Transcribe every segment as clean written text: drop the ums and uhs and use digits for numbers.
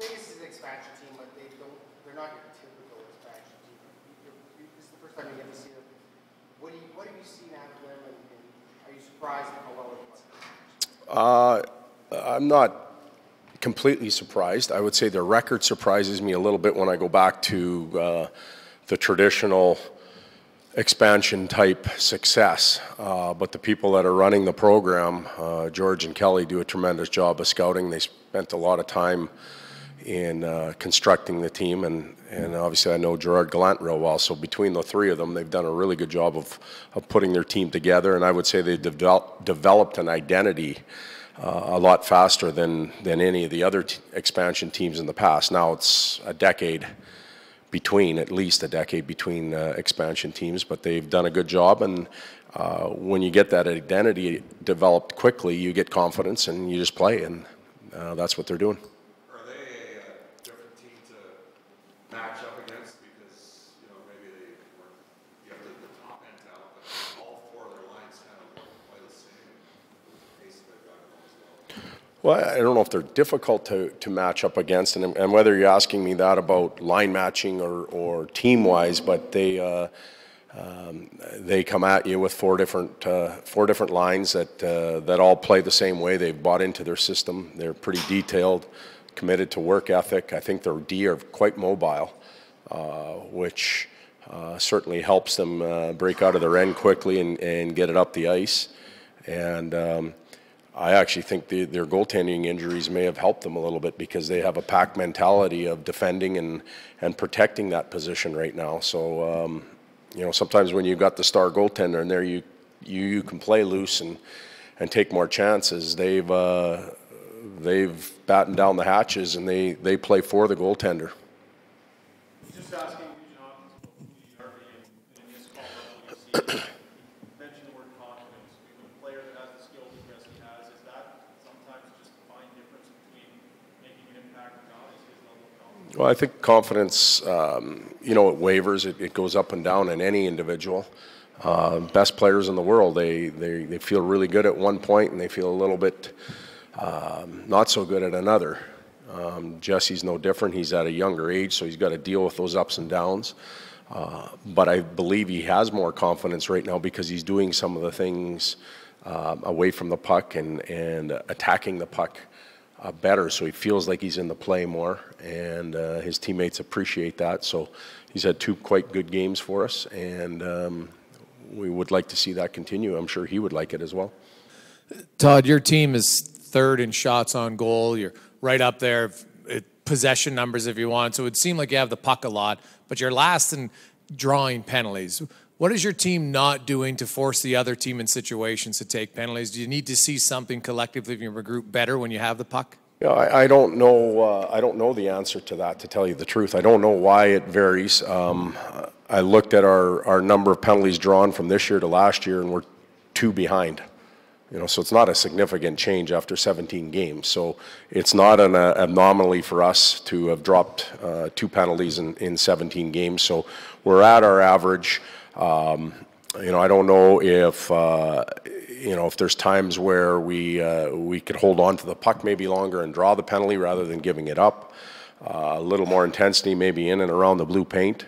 Vegas is an expansion team, but they're not your typical expansion team. This is the first time you get to see them. What have you seen out of them, and are you surprised at how well they play? I'm not completely surprised. I would say their record surprises me a little bit when I go back to the traditional expansion type success. But the people that are running the program, George and Kelly, do a tremendous job of scouting. They spent a lot of time in constructing the team, and obviously I know Gerard Gallant real well, so between the three of them they've done a really good job of putting their team together, and I would say they've developed an identity a lot faster than any of the other expansion teams in the past. Now it's a decade between, at least a decade between expansion teams, but they've done a good job, and when you get that identity developed quickly, you get confidence and you just play, and that's what they're doing. Are they a different team to match up against? Because, you know, maybe they weren't, you have the top end talent, but all four of their lines kind of play the same pace that they've got going as well. Well, I don't know if they're difficult to match up against, and whether you're asking me that about line matching or team-wise, but they come at you with four different lines that all play the same way. They've bought into their system. They're pretty detailed, committed to work ethic. I think their D are quite mobile, which certainly helps them break out of their end quickly and get it up the ice. And I actually think their goaltending injuries may have helped them a little bit because they have a pack mentality of defending and protecting that position right now. So, you know, sometimes when you've got the star goaltender in there, you can play loose and take more chances. They've battened down the hatches and they play for the goaltender. Just asking, you know, the RV in this call, you mentioned the word confidence. When a player that has the skills that Jesse has, is that sometimes just the fine difference between making an impact or not? Is his level of confidence? Well, I think confidence, you know, it wavers. It goes up and down in any individual. Best players in the world, they feel really good at one point and they feel a little bit not so good at another. Jesse's no different. He's at a younger age, so he's got to deal with those ups and downs. But I believe he has more confidence right now because he's doing some of the things away from the puck and attacking the puck better, so he feels like he's in the play more, and his teammates appreciate that. So he's had two quite good games for us, and we would like to see that continue. I'm sure he would like it as well. Todd, your team is third in shots on goal. You're right up there, possession numbers if you want. So it would seem like you have the puck a lot, but you're last in drawing penalties. What is your team not doing to force the other team in situations to take penalties? Do you need to see something collectively from your group better when you have the puck? Yeah, I don't know. I don't know the answer to that, to tell you the truth. I don't know why it varies. I looked at our number of penalties drawn from this year to last year, and we're 2 behind. You know, so it's not a significant change after 17 games. So it's not an anomaly for us to have dropped 2 penalties in 17 games. So we're at our average. You know, I don't know if you know, if there's times where we could hold on to the puck maybe longer and draw the penalty rather than giving it up. A little more intensity maybe in and around the blue paint.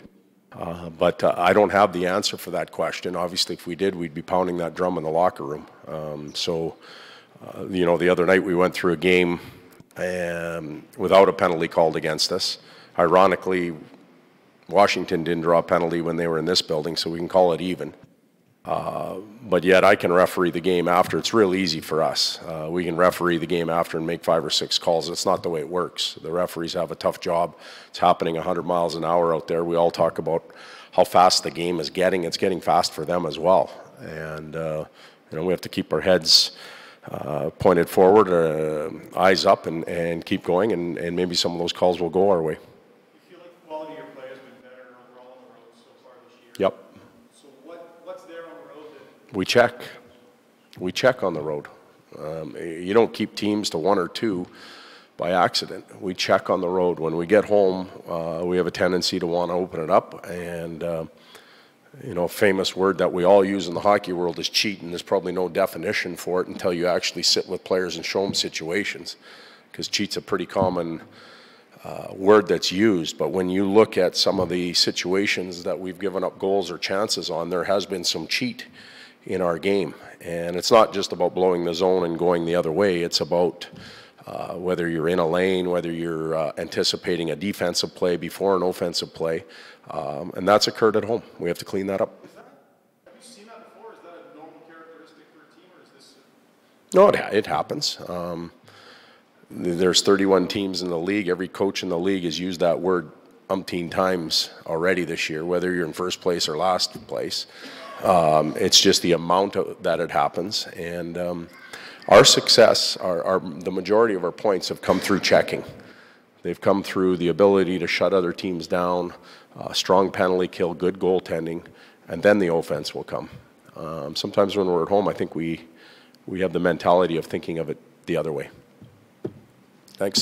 But I don't have the answer for that question. Obviously, if we did, we'd be pounding that drum in the locker room. You know, the other night we went through a game without a penalty called against us. Ironically, Washington didn't draw a penalty when they were in this building, so we can call it even. But yet I can referee the game after. It's real easy for us. We can referee the game after and make 5 or 6 calls. It's not the way it works. The referees have a tough job. It's happening 100 miles an hour out there. We all talk about how fast the game is getting. It's getting fast for them as well. And you know, we have to keep our heads pointed forward, eyes up, and keep going. And maybe some of those calls will go our way. You feel like the quality of your play has been better overall on the road so far this year? Yep. So what's there on the road that... We check. We check on the road. You don't keep teams to 1 or 2 by accident. We check on the road. When we get home, we have a tendency to want to open it up. And, you know, a famous word that we all use in the hockey world is cheat, and there's probably no definition for it until you actually sit with players and show them situations, because cheat's a pretty common word that's used, but when you look at some of the situations that we've given up goals or chances on, there has been some cheat in our game. And it's not just about blowing the zone and going the other way. It's about whether you're in a lane, whether you're anticipating a defensive play before an offensive play. And that's occurred at home. We have to clean that up. Have you seen that before? Is that a normal characteristic for a team, or is this? No, it happens. There's 31 teams in the league. Every coach in the league has used that word umpteen times already this year, whether you're in first place or last place. It's just the amount that it happens. And our success, the majority of our points have come through checking. They've come through the ability to shut other teams down, strong penalty kill, good goaltending, and then the offense will come. Sometimes when we're at home, I think we have the mentality of thinking of it the other way. Thanks.